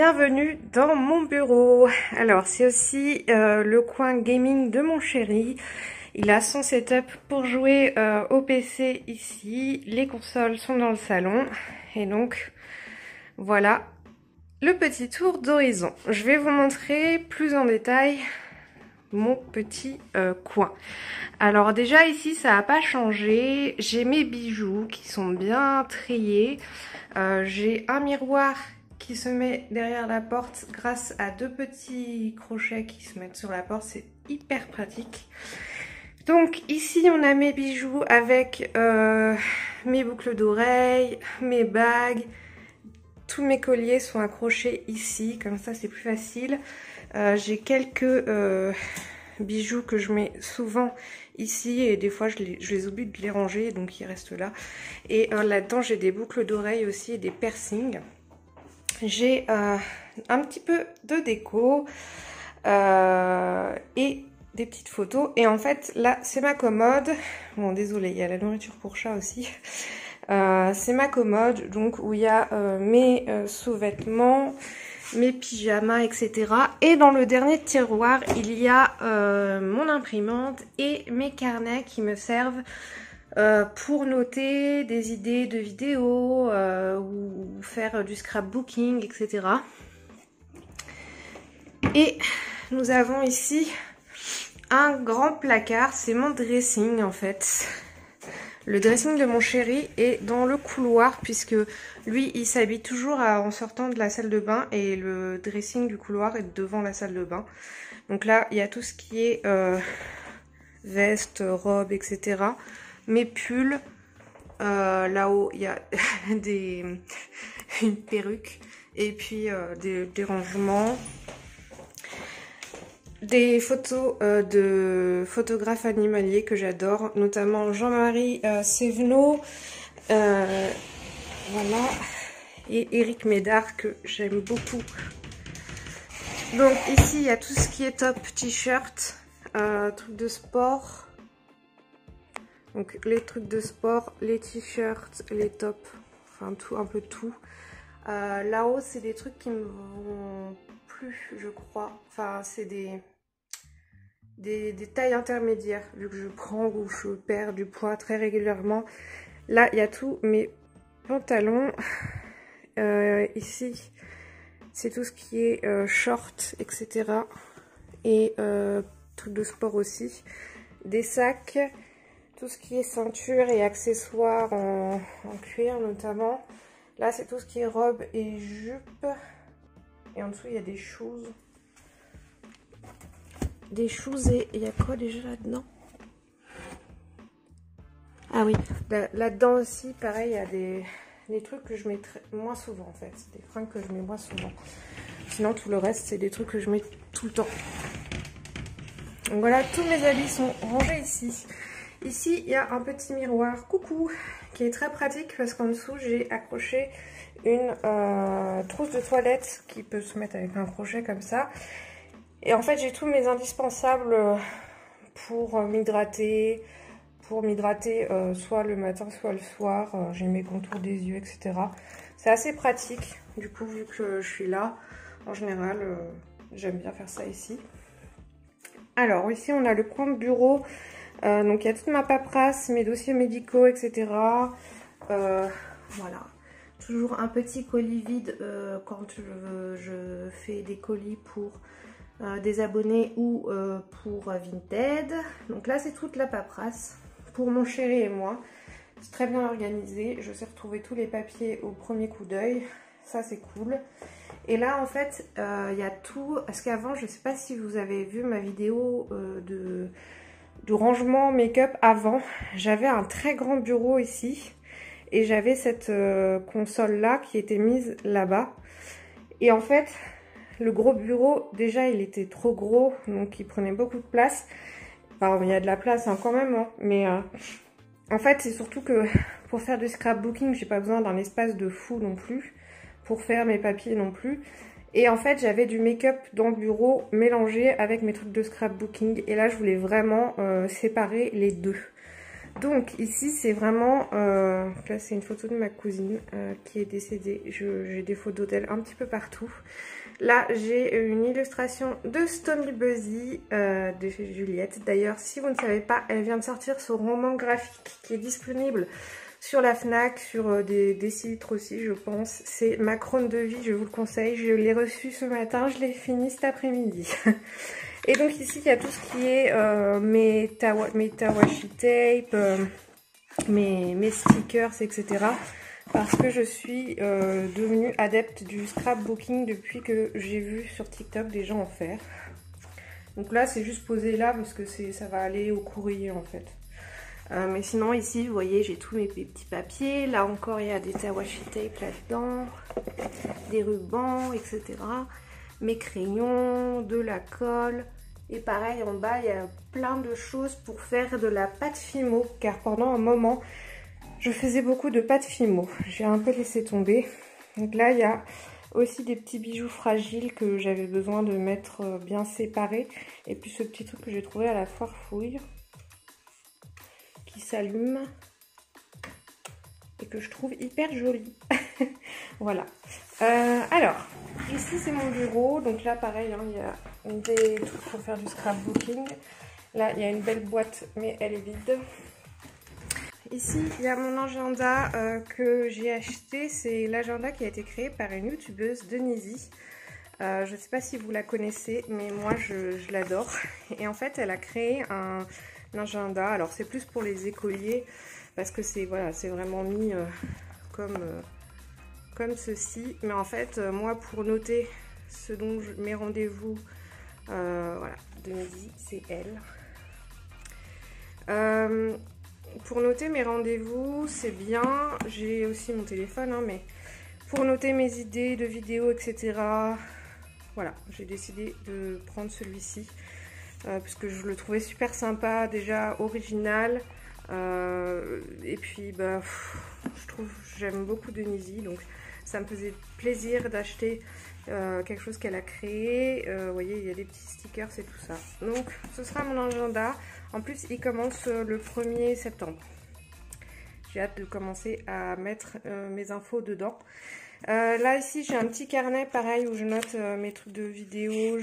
bienvenue dans mon bureau. Alors c'est aussi le coin gaming de mon chéri. Il a son setup pour jouer au PC ici. Les consoles sont dans le salon. Et donc voilà le petit tour d'horizon. Je vais vous montrer plus en détail mon petit coin. Alors déjà ici ça n'a pas changé. J'ai mes bijoux qui sont bien triés. J'ai un miroir qui se met derrière la porte grâce à deux petits crochets qui se mettent sur la porte. C'est hyper pratique. Donc ici on a mes bijoux avec mes boucles d'oreilles, mes bagues. Tous mes colliers sont accrochés ici, comme ça c'est plus facile. J'ai quelques bijoux que je mets souvent ici et des fois je les oublie de les ranger, donc ils restent là. Et là-dedans j'ai des boucles d'oreilles aussi et des piercings. J'ai un petit peu de déco et des petites photos. Et en fait là c'est ma commode. Bon désolé, il y a la nourriture pour chat aussi. C'est ma commode donc où il y a mes sous-vêtements, mes pyjamas, etc. Et dans le dernier tiroir il y a mon imprimante et mes carnets qui me servent pour noter des idées de vidéos ou faire du scrapbooking, etc. Et nous avons ici un grand placard, c'est mon dressing en fait. Le dressing de mon chéri est dans le couloir puisque lui il s'habille toujours en sortant de la salle de bain et le dressing du couloir est devant la salle de bain. Donc là il y a tout ce qui est veste, robe, etc. Mes pulls, là-haut il y a une perruque et puis des rangements. Des photos de photographes animaliers que j'adore, notamment Jean-Marie Sévenot, voilà, et Eric Médard que j'aime beaucoup. Donc ici il y a tout ce qui est top, t-shirt, trucs de sport. Donc les trucs de sport, les t-shirts, les tops, enfin tout, un peu tout. Là-haut c'est des trucs qui me vont plus, je crois. Enfin c'est des tailles intermédiaires vu que je prends ou je perds du poids très régulièrement. Là il y a tous mes pantalons. Ici c'est tout ce qui est short, etc. Et trucs de sport aussi. Des sacs, tout ce qui est ceinture et accessoires en cuir notamment. Là c'est tout ce qui est robe et jupe. Et en dessous il y a des choses. Des choses et il y a quoi déjà là-dedans? Ah oui, là-dedans aussi pareil il y a des trucs que je mets moins souvent en fait. Des fringues que je mets moins souvent. Sinon tout le reste c'est des trucs que je mets tout le temps. Donc voilà, tous mes habits sont rangés ici. Ici il y a un petit miroir, coucou, qui est très pratique parce qu'en dessous j'ai accroché une trousse de toilette qui peut se mettre avec un crochet comme ça. Et en fait j'ai tous mes indispensables pour m'hydrater, soit le matin soit le soir. J'ai mes contours des yeux, etc. C'est assez pratique du coup vu que je suis là. En général j'aime bien faire ça ici. Alors ici on a le coin de bureau. Donc il y a toute ma paperasse, mes dossiers médicaux, etc. Voilà. Toujours un petit colis vide quand je fais des colis pour des abonnés ou pour Vinted. Donc là c'est toute la paperasse pour mon chéri et moi. C'est très bien organisé. Je sais retrouver tous les papiers au premier coup d'œil. Ça c'est cool. Et là en fait il y a tout. Parce qu'avant je sais pas si vous avez vu ma vidéo de rangement make-up avant. J'avais un très grand bureau ici. Et j'avais cette console là qui était mise là-bas. Et en fait le gros bureau, déjà il était trop gros, donc il prenait beaucoup de place. Enfin, il y a de la place hein, quand même, hein, mais en fait c'est surtout que pour faire du scrapbooking, j'ai pas besoin d'un espace de fou non plus, pour faire mes papiers non plus. Et en fait j'avais du make-up dans le bureau mélangé avec mes trucs de scrapbooking. Et là je voulais vraiment séparer les deux. Donc ici c'est vraiment, là c'est une photo de ma cousine qui est décédée, j'ai des photos d'elle un petit peu partout. Là j'ai une illustration de Stomy Buzzy de chez Juliette. D'ailleurs si vous ne savez pas, elle vient de sortir son roman graphique qui est disponible sur la Fnac, sur des sites aussi je pense. C'est Macron de vie, je vous le conseille, je l'ai reçu ce matin, je l'ai fini cet après-midi. Et donc ici il y a tout ce qui est mes washi tape, mes stickers, etc. Parce que je suis devenue adepte du scrapbooking depuis que j'ai vu sur TikTok des gens en faire. Donc là c'est juste posé là parce que ça va aller au courrier en fait. Mais sinon ici vous voyez j'ai tous mes petits papiers. Là encore il y a des washi tape là-dedans, des rubans, etc. Mes crayons, de la colle. Et pareil en bas il y a plein de choses pour faire de la pâte Fimo. Car pendant un moment je faisais beaucoup de pâte Fimo. J'ai un peu laissé tomber. Donc là il y a aussi des petits bijoux fragiles que j'avais besoin de mettre bien séparés. Et puis ce petit truc que j'ai trouvé à la foire fouille. Qui s'allume. Et que je trouve hyper joli. Voilà. Alors, ici c'est mon bureau. Donc là pareil, hein, il y a des trucs pour faire du scrapbooking. Là il y a une belle boîte mais elle est vide. Ici il y a mon agenda que j'ai acheté. C'est l'agenda qui a été créé par une youtubeuse, Denise. Je ne sais pas si vous la connaissez mais moi je l'adore. Et en fait elle a créé un agenda. Alors c'est plus pour les écoliers parce que c'est voilà, c'est vraiment mis comme ceci, mais en fait moi pour noter ce dont mes rendez-vous, voilà, de midi c'est elle. Pour noter mes rendez-vous c'est bien, j'ai aussi mon téléphone hein, mais pour noter mes idées de vidéos etc, voilà, j'ai décidé de prendre celui-ci parce que je le trouvais super sympa, déjà original. Et puis bah, j'aime beaucoup Denise, donc ça me faisait plaisir d'acheter quelque chose qu'elle a créé. Vous voyez il y a des petits stickers et tout ça, donc ce sera mon agenda. En plus il commence le 1er septembre, j'ai hâte de commencer à mettre mes infos dedans. Là ici j'ai un petit carnet pareil où je note mes trucs de vidéo,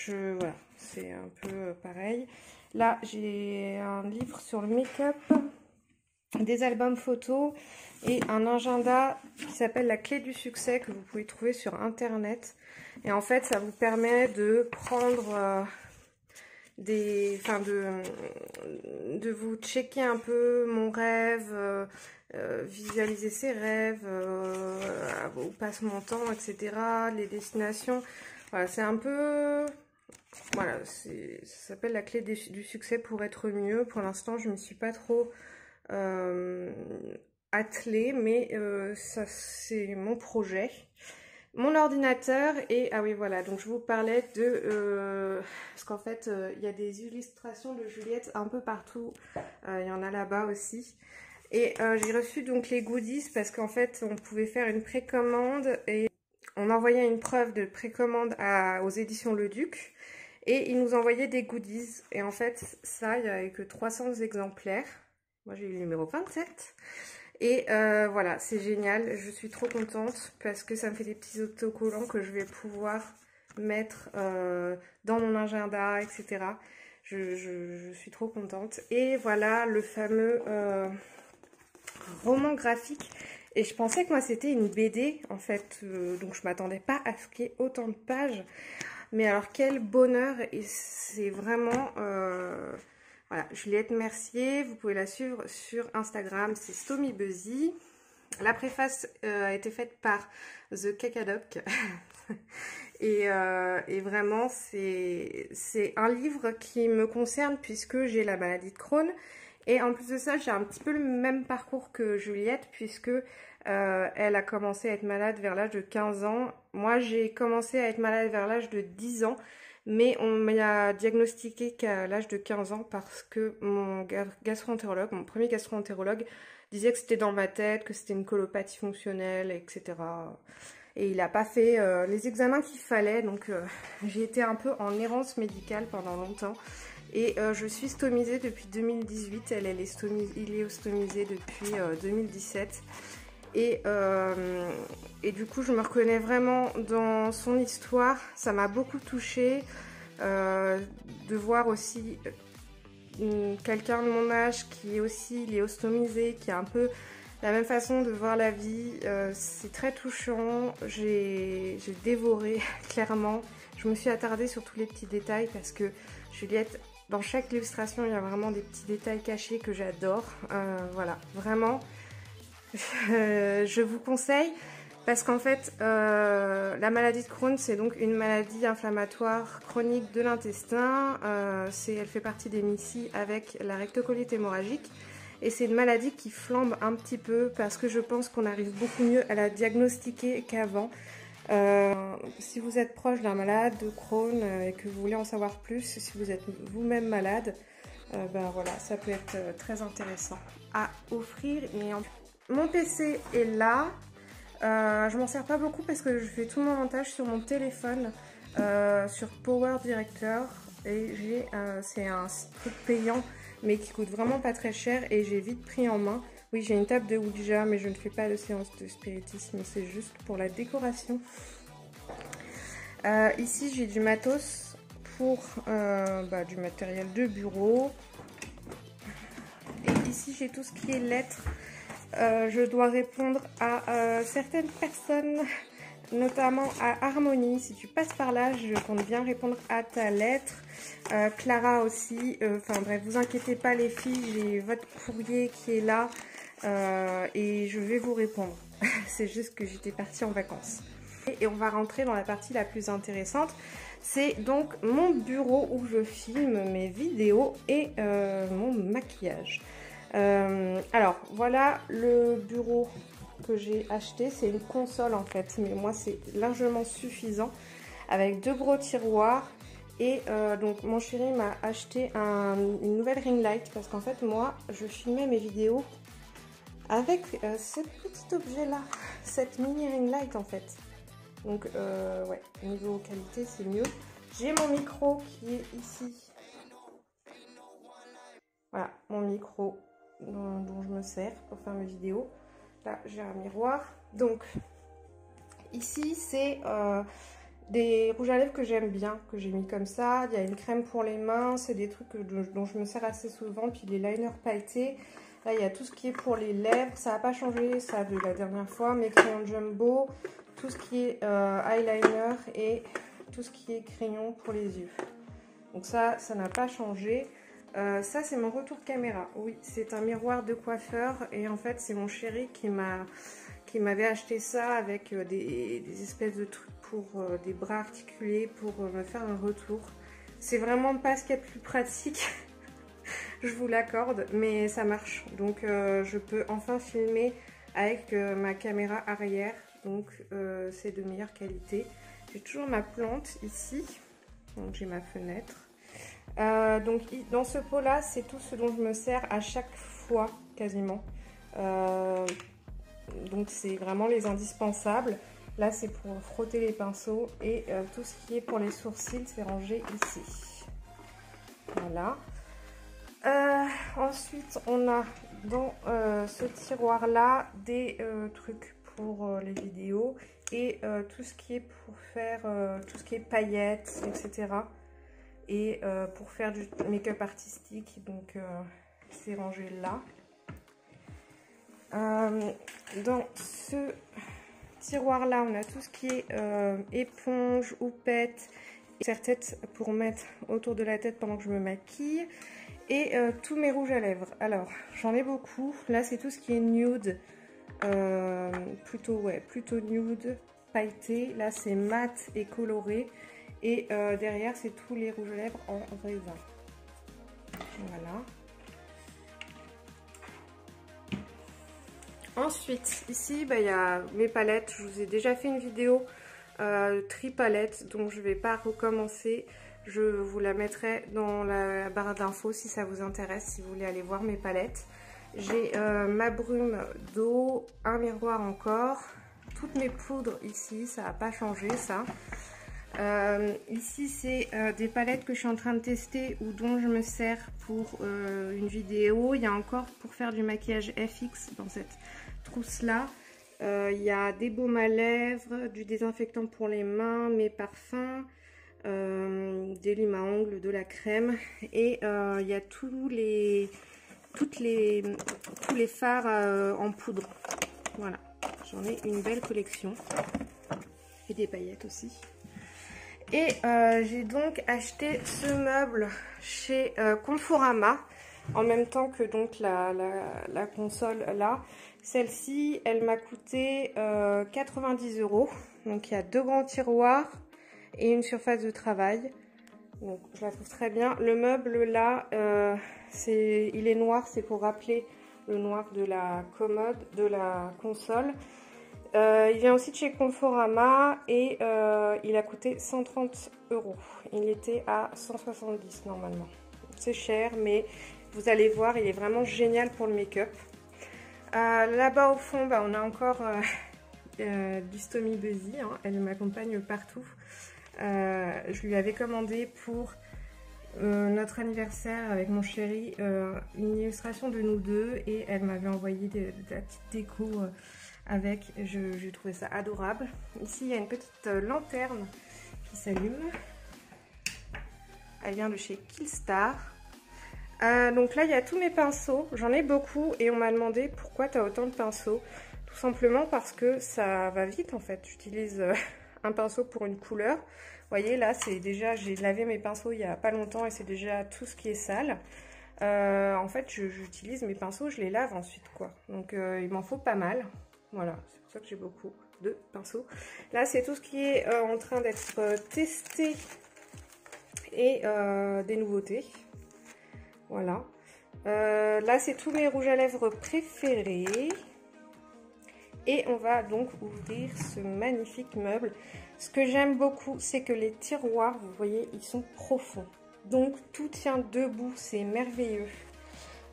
voilà, c'est un peu pareil. Là, j'ai un livre sur le make-up, des albums photos et un agenda qui s'appelle La Clé du Succès que vous pouvez trouver sur Internet. Et en fait, ça vous permet de prendre de vous checker un peu mon rêve, visualiser ses rêves, où passe mon temps, etc. Les destinations. Voilà, c'est un peu... Voilà, ça s'appelle la clé du succès pour être mieux. Pour l'instant, je ne me suis pas trop attelée, mais ça c'est mon projet. Mon ordinateur et... Ah oui, voilà, donc je vous parlais de... parce qu'en fait, il y a des illustrations de Juliette un peu partout. Il y en a là-bas aussi. Et j'ai reçu donc les goodies parce qu'en fait, on pouvait faire une précommande et on envoyait une preuve de précommande aux éditions Le Duc. Et ils nous envoyaient des goodies. Et en fait, ça, il n'y avait que 300 exemplaires. Moi, j'ai eu le numéro 27. Et voilà, c'est génial. Je suis trop contente parce que ça me fait des petits autocollants que je vais pouvoir mettre dans mon agenda, etc. Je suis trop contente. Et voilà le fameux roman graphique. Et je pensais que moi, c'était une BD, en fait. Donc, je ne m'attendais pas à ce qu'il y ait autant de pages. Mais alors quel bonheur, et c'est vraiment, voilà, Juliette Mercier, vous pouvez la suivre sur Instagram, c'est Stomy Buzzy. La préface a été faite par The Cacadoc et vraiment c'est un livre qui me concerne puisque j'ai la maladie de Crohn. Et en plus de ça, j'ai un petit peu le même parcours que Juliette puisque elle a commencé à être malade vers l'âge de 15 ans. Moi, j'ai commencé à être malade vers l'âge de 10 ans. Mais on m'a diagnostiqué qu'à l'âge de 15 ans parce que mon gastro-entérologue, mon premier gastro-entérologue, disait que c'était dans ma tête, que c'était une colopathie fonctionnelle, etc. Et il n'a pas fait les examens qu'il fallait. Donc j'ai été un peu en errance médicale pendant longtemps. Et je suis stomisée depuis 2018, il est stomisé depuis 2017. Et du coup je me reconnais vraiment dans son histoire, ça m'a beaucoup touchée de voir aussi quelqu'un de mon âge qui est aussi léostomisé, qui a un peu la même façon de voir la vie. C'est très touchant, j'ai dévoré clairement. Je me suis attardée sur tous les petits détails parce que Juliette, dans chaque illustration, il y a vraiment des petits détails cachés que j'adore. Voilà, vraiment, je vous conseille parce qu'en fait, la maladie de Crohn, c'est donc une maladie inflammatoire chronique de l'intestin. Elle fait partie des MIS-C avec la rectocolite hémorragique. Et c'est une maladie qui flambe un petit peu parce que je pense qu'on arrive beaucoup mieux à la diagnostiquer qu'avant. Si vous êtes proche d'un malade de Crohn et que vous voulez en savoir plus, si vous êtes vous-même malade, ben voilà, ça peut être très intéressant à offrir. Mon PC est là. Je m'en sers pas beaucoup parce que je fais tout mon montage sur mon téléphone, sur Power Director, et c'est un truc payant mais qui coûte vraiment pas très cher et j'ai vite pris en main. Oui, j'ai une table de Ouija, mais je ne fais pas de séance de spiritisme, c'est juste pour la décoration. Ici, j'ai du matos pour du matériel de bureau. Et ici, j'ai tout ce qui est lettres. Je dois répondre à certaines personnes, notamment à Harmonie. Si tu passes par là, je compte bien répondre à ta lettre. Clara aussi. Enfin bref, vous inquiétez pas les filles, j'ai votre courrier qui est là. Et je vais vous répondre. C'est juste que j'étais partie en vacances. Et on va rentrer dans la partie la plus intéressante. C'est donc mon bureau où je filme mes vidéos et mon maquillage. Alors voilà le bureau que j'ai acheté. C'est une console en fait, mais moi c'est largement suffisant. Avec 2 gros tiroirs. Et donc mon chéri m'a acheté une nouvelle ring light parce qu'en fait moi je filmais mes vidéos avec ce petit objet là, cette mini ring light en fait. Donc ouais, niveau qualité c'est mieux. J'ai mon micro qui est ici. Voilà, mon micro dont je me sers pour faire mes vidéos. Là j'ai un miroir. Donc ici c'est des rouges à lèvres que j'aime bien, que j'ai mis comme ça. Il y a une crème pour les mains, c'est des trucs dont je me sers assez souvent. Puis les liners pailletés. Là, il y a tout ce qui est pour les lèvres. Ça n'a pas changé, ça, de la dernière fois. Mes crayons jumbo, tout ce qui est eyeliner et tout ce qui est crayon pour les yeux. Donc ça n'a pas changé. Ça, c'est mon retour caméra. Oui, c'est un miroir de coiffeur. Et en fait, c'est mon chéri qui m'avait acheté ça avec des espèces de trucs pour des bras articulés pour me faire un retour. C'est vraiment pas ce qu'il y a de plus pratique. Je vous l'accorde, mais ça marche. Donc je peux enfin filmer avec ma caméra arrière. Donc c'est de meilleure qualité. J'ai toujours ma plante ici. Donc j'ai ma fenêtre. Donc dans ce pot là, c'est tout ce dont je me sers à chaque fois quasiment. Donc c'est vraiment les indispensables. Là c'est pour frotter les pinceaux et tout ce qui est pour les sourcils, c'est rangé ici. Voilà. Ensuite, on a dans ce tiroir-là des trucs pour les vidéos et tout ce qui est pour faire tout ce qui est paillettes, etc. Et pour faire du make-up artistique, donc c'est rangé là. Dans ce tiroir-là, on a tout ce qui est éponge, houppette, serre-tête pour mettre autour de la tête pendant que je me maquille. Et tous mes rouges à lèvres. Alors, j'en ai beaucoup. Là, c'est tout ce qui est nude. Plutôt nude, pailleté. Là, c'est mat et coloré. Et derrière, c'est tous les rouges à lèvres en raisin. Voilà. Ensuite, ici, il y a mes palettes. Je vous ai déjà fait une vidéo tri palette, donc je ne vais pas recommencer. Je vous la mettrai dans la barre d'infos si ça vous intéresse, si vous voulez aller voir mes palettes. J'ai ma brume d'eau, un miroir encore, toutes mes poudres ici, ça n'a pas changé ça. Ici, c'est des palettes que je suis en train de tester ou dont je me sers pour une vidéo. Il y a encore pour faire du maquillage FX dans cette trousse-là. Il y a des baumes à lèvres, du désinfectant pour les mains, mes parfums, des limes à ongles, de la crème. Et il y a tous les fards en poudre. Voilà, j'en ai une belle collection. Et des paillettes aussi. Et j'ai donc acheté ce meuble chez Conforama, en même temps que donc la console là. Celle-ci, elle m'a coûté 90 €. Donc il y a 2 grands tiroirs et une surface de travail. Donc je la trouve très bien. Le meuble là, il est noir, c'est pour rappeler le noir de la commode, de la console. Il vient aussi de chez Conforama et il a coûté 130 €. Il était à 170 normalement. C'est cher, mais vous allez voir, il est vraiment génial pour le make-up. Là-bas au fond, on a encore du Stomy Buzzy. Hein, elle m'accompagne partout. Je lui avais commandé pour notre anniversaire avec mon chéri une illustration de nous deux et elle m'avait envoyé de la petite déco avec. J'ai trouvé ça adorable. Ici, il y a une petite lanterne qui s'allume. Elle vient de chez Killstar. Donc là, il y a tous mes pinceaux. J'en ai beaucoup et on m'a demandé pourquoi tu as autant de pinceaux. Tout simplement parce que ça va vite en fait. J'utilise un pinceau pour une couleur. Vous voyez, là, c'est déjà, j'ai lavé mes pinceaux il n'y a pas longtemps et c'est déjà tout ce qui est sale. En fait, j'utilise mes pinceaux, je les lave ensuite, quoi. Donc, il m'en faut pas mal. Voilà, c'est pour ça que j'ai beaucoup de pinceaux. Là, c'est tout ce qui est en train d'être testé et des nouveautés. Voilà. Là, c'est tous mes rouges à lèvres préférés. Et on va donc ouvrir ce magnifique meuble. Ce que j'aime beaucoup, c'est que les tiroirs, vous voyez, ils sont profonds. Donc, tout tient debout, c'est merveilleux.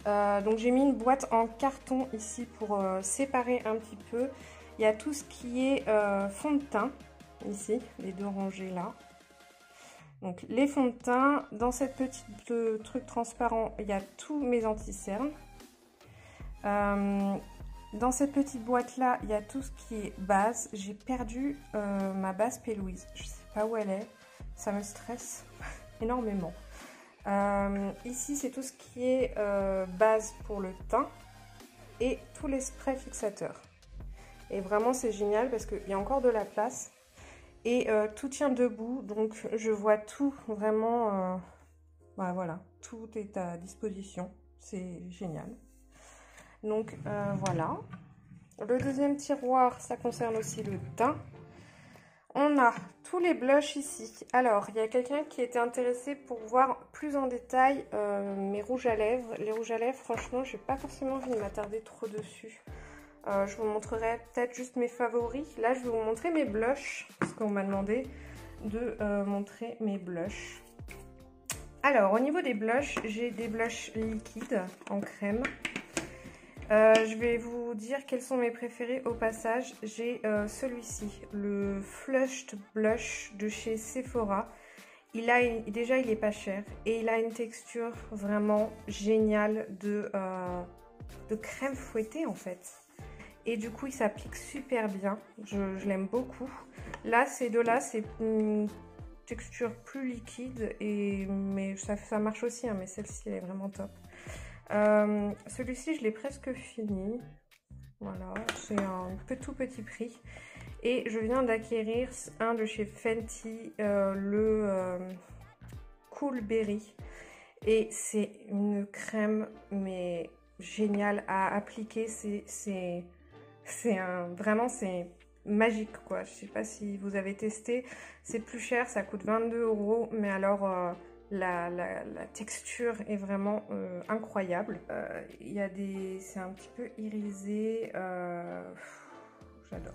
Donc, j'ai mis une boîte en carton ici pour séparer un petit peu. Il y a tout ce qui est fond de teint, ici, les 2 rangées là. Donc, les fonds de teint. Dans cette petite truc transparent, il y a tous mes anti-cernes. Dans cette petite boîte là, il y a tout ce qui est base. J'ai perdu ma base P. Louise. Je ne sais pas où elle est. Ça me stresse énormément. Ici, c'est tout ce qui est base pour le teint et tous les sprays fixateurs. Et vraiment, c'est génial parce qu'il y a encore de la place et tout tient debout. Donc, je vois tout vraiment. Voilà, tout est à disposition. C'est génial. Donc voilà. Le deuxième tiroir, ça concerne aussi le teint. On a tous les blushs ici. Alors, il y a quelqu'un qui était intéressé pour voir plus en détail mes rouges à lèvres. Les rouges à lèvres, franchement, je n'ai pas forcément envie de m'attarder trop dessus. Je vous montrerai peut-être juste mes favoris. Là, je vais vous montrer mes blushs, parce qu'on m'a demandé de montrer mes blushs. Alors, au niveau des blushs, j'ai des blushs liquides en crème. Je vais vous dire quels sont mes préférés au passage. J'ai celui-ci, le Flushed Blush de chez Sephora. Déjà, il est pas cher et il a une texture vraiment géniale de crème fouettée en fait. Et du coup, il s'applique super bien. Je l'aime beaucoup. Là, ces deux-là, c'est une texture plus liquide, mais ça marche aussi, hein, mais celle-ci, elle est vraiment top. Celui-ci, je l'ai presque fini. Voilà, c'est un tout petit prix. Et je viens d'acquérir un de chez Fenty, le Cool Berry. Et c'est une crème, mais géniale à appliquer. Vraiment, c'est magique, quoi. Je sais pas si vous avez testé. C'est plus cher, ça coûte 22 €. Mais alors... La texture est vraiment incroyable. C'est un petit peu irisé. J'adore.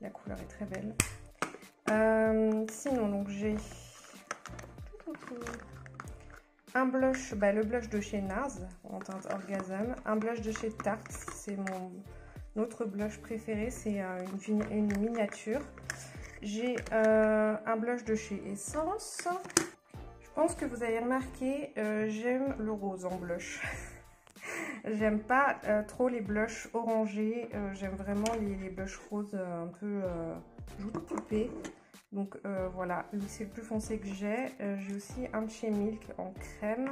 La couleur est très belle. Sinon, donc j'ai un blush, le blush de chez NARS en teinte Orgasm. Un blush de chez Tarte, c'est mon autre blush préféré. C'est une miniature. j'ai un blush de chez Essence. Je pense que vous avez remarqué, j'aime le rose en blush. J'aime pas trop les blushs orangés, j'aime vraiment les blushs roses un peu joue de poupée. Donc voilà, lui c'est le plus foncé que j'ai. J'ai aussi un de chez Milk en crème.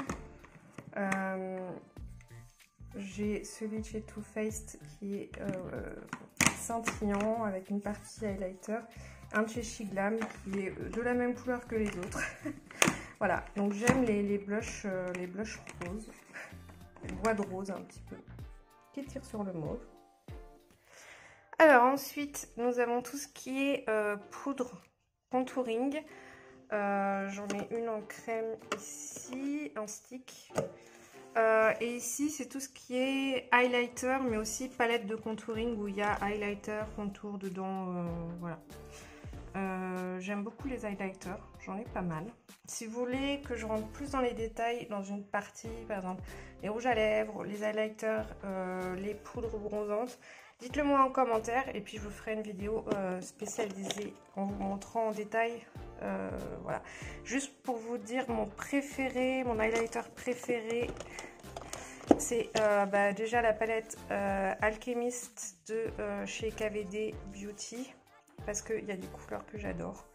J'ai celui de chez Too Faced qui est scintillant avec une partie highlighter. Un de chez She Glam qui est de la même couleur que les autres. Voilà, donc j'aime les blushs roses. Bois de rose un petit peu, qui tire sur le mauve. Alors ensuite, nous avons tout ce qui est poudre contouring. J'en ai une en crème ici, un stick. Et ici, c'est tout ce qui est highlighter, mais aussi palette de contouring où il y a highlighter, contour dedans, voilà. J'aime beaucoup les highlighters, j'en ai pas mal. Si vous voulez que je rentre plus dans les détails dans une partie, par exemple les rouges à lèvres, les highlighters, les poudres bronzantes, dites-le moi en commentaire et puis je vous ferai une vidéo spécialisée en vous montrant en détail. Voilà. Juste pour vous dire mon préféré, mon highlighter préféré, c'est déjà la palette Alchemist de chez KVD Beauty. Parce qu'il y a des couleurs que j'adore.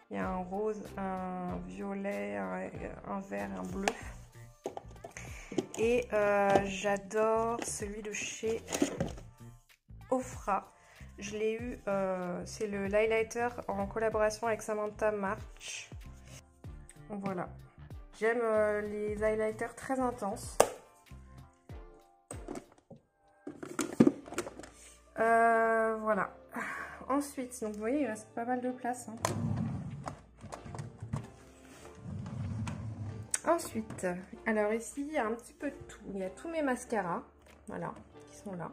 Il y a un rose, un violet, un vert, un bleu. Et j'adore celui de chez Ofra. Je l'ai eu, c'est le highlighter en collaboration avec Samantha March. Voilà. J'aime les highlighters très intenses. Voilà. Ensuite, donc vous voyez, il reste pas mal de place. Hein. Ensuite, alors ici, il y a un petit peu de tout. Il y a tous mes mascaras, voilà, qui sont là.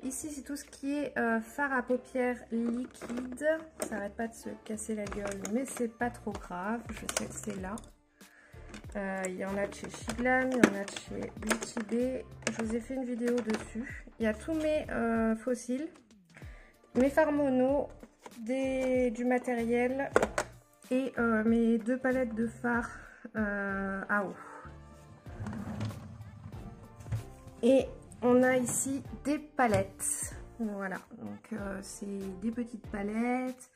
Ici, c'est tout ce qui est fard à paupières liquide. Ça n'arrête pas de se casser la gueule, mais c'est pas trop grave. Je sais que c'est là. Il y en a de chez She Glam, il y en a de chez Beauty Bay. Je vous ai fait une vidéo dessus. Il y a tous mes fossiles. Mes fards mono, du matériel et mes deux palettes de fards à eau. Et on a ici des palettes. Voilà, donc c'est des petites palettes.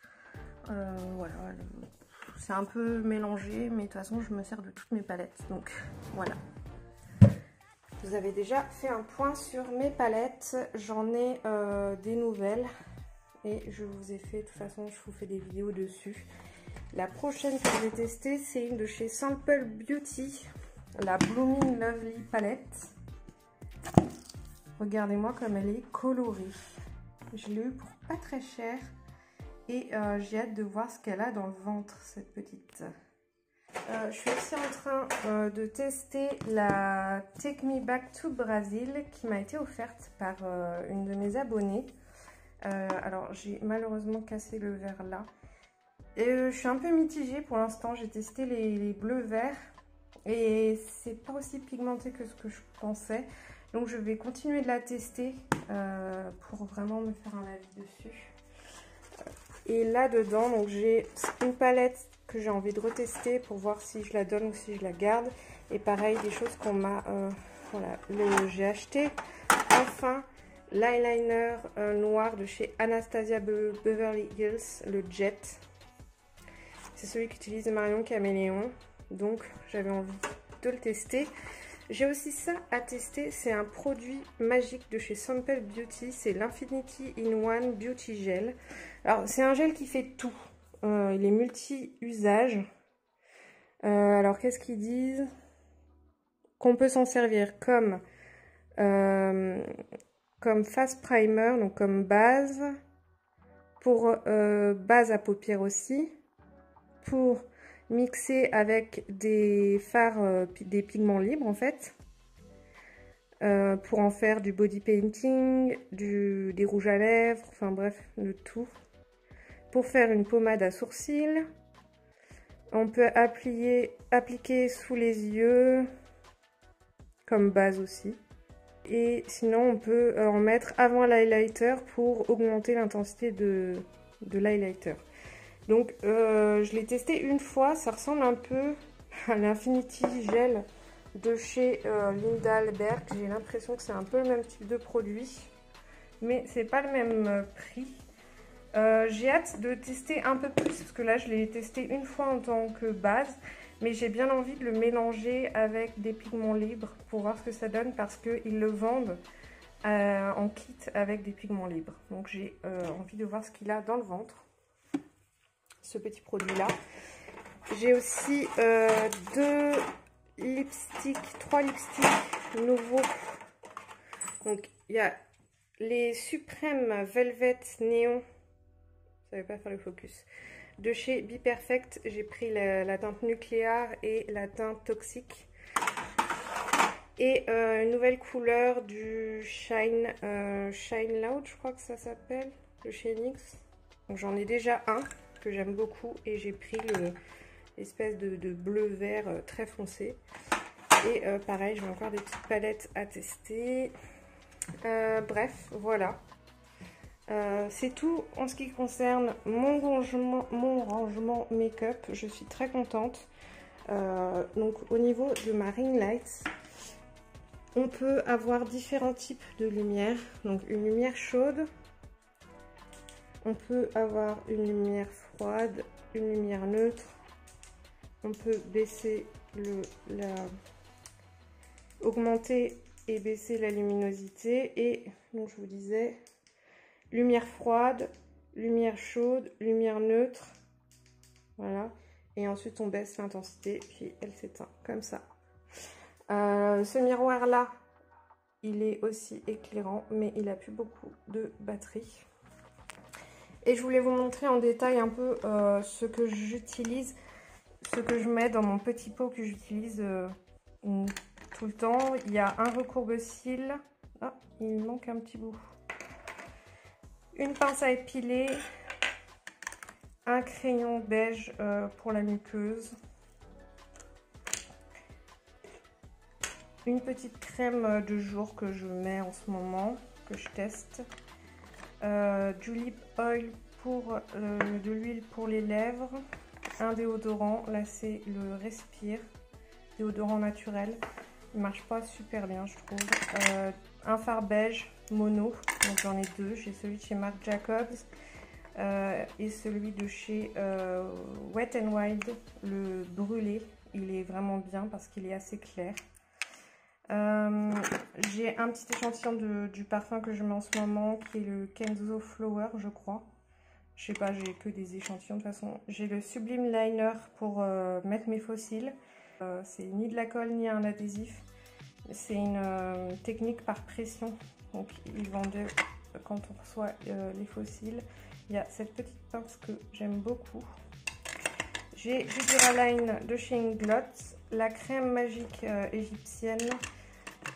Voilà, c'est un peu mélangé, mais de toute façon je me sers de toutes mes palettes. Donc voilà. Vous avez déjà fait un point sur mes palettes. J'en ai des nouvelles. Et je vous ai fait, de toute façon, je vous fais des vidéos dessus. La prochaine que je vais tester, c'est une de chez Simple Beauty, la Blooming Lovely palette. Regardez-moi comme elle est colorée. Je l'ai eu pour pas très cher. Et j'ai hâte de voir ce qu'elle a dans le ventre, cette petite. Je suis aussi en train de tester la Take Me Back to Brazil qui m'a été offerte par une de mes abonnées. Alors j'ai malheureusement cassé le verre là. Je suis un peu mitigée pour l'instant. J'ai testé les bleus verts et c'est pas aussi pigmenté que ce que je pensais. Donc je vais continuer de la tester pour vraiment me faire un avis dessus. Et là dedans, donc j'ai une palette que j'ai envie de retester pour voir si je la donne ou si je la garde. Et pareil, des choses qu'on m'a... voilà, j'ai acheté enfin l'eyeliner noir de chez Anastasia Beverly Hills, le Jet. C'est celui qu'utilise Marion Caméléon. Donc j'avais envie de le tester. J'ai aussi ça à tester, c'est un produit magique de chez Simple Beauty, c'est l'Infinity in One Beauty Gel. Alors c'est un gel qui fait tout, il est multi-usage. Alors qu'est-ce qu'ils disent? Qu'on peut s'en servir comme face primer, donc comme base, pour base à paupières aussi, pour mixer avec des fards, des pigments libres en fait, pour en faire du body painting, des rouges à lèvres, enfin bref, de tout. Pour faire une pommade à sourcils, on peut appliquer sous les yeux, comme base aussi. Et sinon on peut en mettre avant l'highlighter pour augmenter l'intensité de l'highlighter. Donc je l'ai testé une fois, ça ressemble un peu à l'Infinity Gel de chez Lindalberg. J'ai l'impression que c'est un peu le même type de produit, mais c'est pas le même prix. J'ai hâte de tester un peu plus, parce que là je l'ai testé une fois en tant que base, mais j'ai bien envie de le mélanger avec des pigments libres pour voir ce que ça donne, parce qu'ils le vendent en kit avec des pigments libres. Donc j'ai envie de voir ce qu'il a dans le ventre, ce petit produit là. J'ai aussi trois lipsticks nouveaux. Donc il y a les Suprême Velvet Néon, ça ne va pas faire le focus, de chez Be Perfect. J'ai pris la teinte nucléaire et la teinte toxique. Et une nouvelle couleur du Shine Loud, je crois que ça s'appelle, le chez NYX. Donc j'en ai déjà un que j'aime beaucoup et j'ai pris l'espèce de bleu vert très foncé. Et pareil, j'ai encore des petites palettes à tester. Bref, voilà. C'est tout en ce qui concerne mon rangement make-up. Je suis très contente. Donc au niveau de ma ring light, on peut avoir différents types de lumière. Donc une lumière chaude, on peut avoir une lumière froide, une lumière neutre. On peut baisser augmenter et baisser la luminosité. Et donc je vous disais, lumière froide, lumière chaude, lumière neutre. Voilà. Et ensuite on baisse l'intensité, puis elle s'éteint comme ça. Ce miroir là, il est aussi éclairant, mais il a plus beaucoup de batterie. Et je voulais vous montrer en détail un peu ce que j'utilise, ce que je mets dans mon petit pot que j'utilise tout le temps. Il y a un recourbe-cils. Ah, il manque un petit bout. Une pince à épiler. Un crayon beige pour la muqueuse. Une petite crème de jour que je mets en ce moment, que je teste. Du lip oil pour de l'huile pour les lèvres. Un déodorant, là c'est le Respire, déodorant naturel. Il marche pas super bien je trouve. Un fard beige mono, donc j'en ai deux. J'ai celui de chez Marc Jacobs et celui de chez Wet n Wild, le brûlé. Il est vraiment bien parce qu'il est assez clair. J'ai un petit échantillon du parfum que je mets en ce moment qui est le Kenzo Flower, je crois. Je sais pas, j'ai que des échantillons de toute façon. J'ai le Sublime Liner pour mettre mes fossiles. C'est ni de la colle ni un adhésif. C'est une technique par pression. Donc ils vendent quand on reçoit les fossiles. Il y a cette petite pince que j'aime beaucoup. J'ai du Duraline de chez Inglot, la crème magique égyptienne.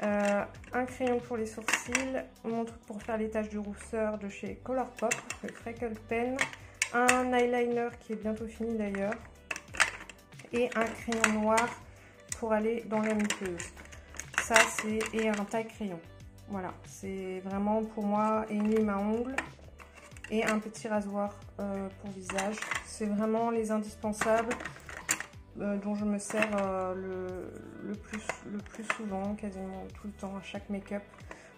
Un crayon pour les sourcils, mon truc pour faire les taches de rousseur de chez Colourpop, le Freckle Pen, un eyeliner qui est bientôt fini d'ailleurs, et un crayon noir pour aller dans la muqueuse. Ça c'est, et un taille crayon. Voilà, c'est vraiment pour moi, et une lime à ongles et un petit rasoir pour visage. C'est vraiment les indispensables. Dont je me sers le plus souvent, quasiment tout le temps, à chaque make-up.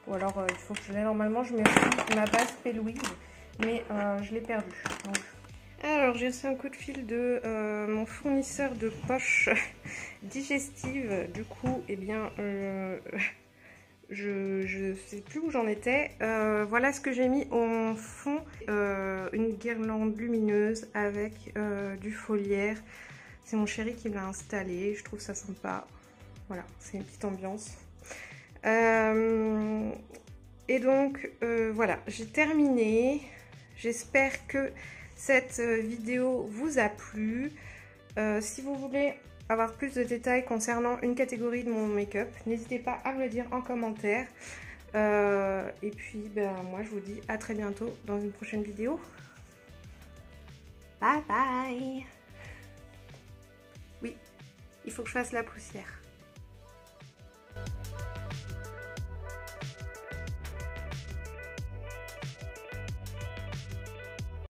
Ou alors il faut que je l'ai. Normalement je mets aussi ma base P-Louise, mais je l'ai perdue. Donc. Alors j'ai reçu un coup de fil de mon fournisseur de poches digestives. Du coup, eh bien, je sais plus où j'en étais. Voilà ce que j'ai mis en fond. Une guirlande lumineuse avec du foliaire. C'est mon chéri qui l'a installé, je trouve ça sympa. Voilà, c'est une petite ambiance. Et donc, voilà, j'ai terminé. J'espère que cette vidéo vous a plu. Si vous voulez avoir plus de détails concernant une catégorie de mon make-up, n'hésitez pas à me le dire en commentaire. Et puis, ben, moi, je vous dis à très bientôt dans une prochaine vidéo. Bye bye! Oui, il faut que je fasse la poussière.